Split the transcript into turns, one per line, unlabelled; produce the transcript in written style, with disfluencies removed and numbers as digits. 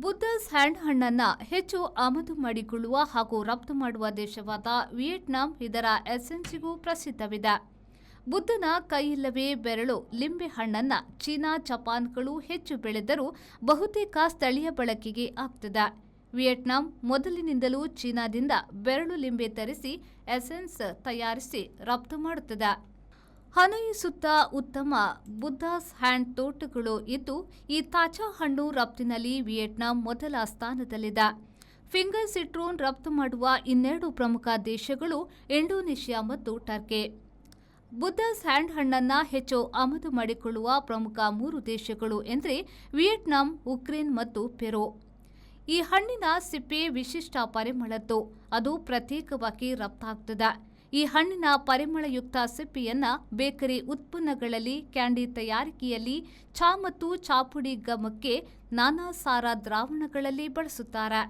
ಬುದ್ದಸ್ hand ಹಣ್ಣನ್ನು ಹೆಚ್ಚು ಆಮದು ಮಾಡಿಕೊಳ್ಳುವ ಹಾಗೂ ರಫ್ತು ಮಾಡುವ ದೇಶವಾದ ವಿಯೆಟ್ನಾಂ ಇದರ ಎಸೆನ್ಸಿಗೂ ಪ್ರಸಿದ್ಧವಿದೆ. ಬುದ್ಧನ ಕೈಯಿಲ್ಲವೇ ಬೆರಳು ಲಿಂಬೆ ಹಣ್ಣನ್ನು ಚೀನಾ, ಜಪಾನ್ಗಳು ಹೆಚ್ಚು ಬೆಳೆದರೂ ಬಹುತೇಕ ಸ್ಥಳೀಯ ಬಳಕೆಗೆ ಆಗ್ತದೆ. ವಿಯೆಟ್ನಾಂ ಮೊದಲಿನಿಂದಲೂ ಚೀನಾದಿಂದ ಬೆರಳು ಲಿಂಬೆ ತರಿಸಿ ಎಸೆನ್ಸ್ ತಯಾರಿಸಿ ರಫ್ತು ಮಾಡುತ್ತದೆ. ಹನೋಯ್ ಸುತ್ತ ಉತ್ತಮ ಬುದ್ದಾಸ್ ಹ್ಯಾಂಡ್ ತೋಟಗಳು ಇದ್ದು, ಈ ತಾಜಾ ಹಣ್ಣು ರಫ್ತಿನಲ್ಲಿ ವಿಯೆಟ್ನಾಂ ಮೊದಲ ಸ್ಥಾನದಲ್ಲಿದೆ. ಫಿಂಗರ್ ಸಿಟ್ರೋನ್ ರಫ್ತು ಮಾಡುವ ಇನ್ನೆರಡು ಪ್ರಮುಖ ದೇಶಗಳು ಇಂಡೋನೇಷ್ಯಾ ಮತ್ತು ಟರ್ಕಿ. ಬುದ್ದಾಸ್ ಹ್ಯಾಂಡ್ ಹಣ್ಣನ್ನು ಹೆಚ್ಚು ಆಮದು ಮಾಡಿಕೊಳ್ಳುವ ಪ್ರಮುಖ ಮೂರು ದೇಶಗಳು ಎಂದರೆ ವಿಯೆಟ್ನಾಂ, ಉಕ್ರೇನ್ ಮತ್ತು ಪೆರು. ಈ ಹಣ್ಣಿನ ಸಿಪ್ಪೆ ವಿಶಿಷ್ಟ ಪರಿಮಳದ್ದು. ಅದು ಪ್ರತ್ಯೇಕವಾಗಿ ರಫ್ತಾಗುತ್ತದೆ. ಈ ಹಣ್ಣಿನ ಪರಿಮಳಯುಕ್ತ ಸಿಪ್ಪೆಯನ್ನು ಬೇಕರಿ ಉತ್ಪನ್ನಗಳಲ್ಲಿ, ಕ್ಯಾಂಡಿ ತಯಾರಿಕೆಯಲ್ಲಿ, ಚಹಾ ಮತ್ತು ಚಾಪುಡಿ ಗಮಕ್ಕೆ, ನಾನಾ ಸಾರ ದ್ರಾವಣಗಳಲ್ಲಿ ಬಳಸುತ್ತಾರೆ.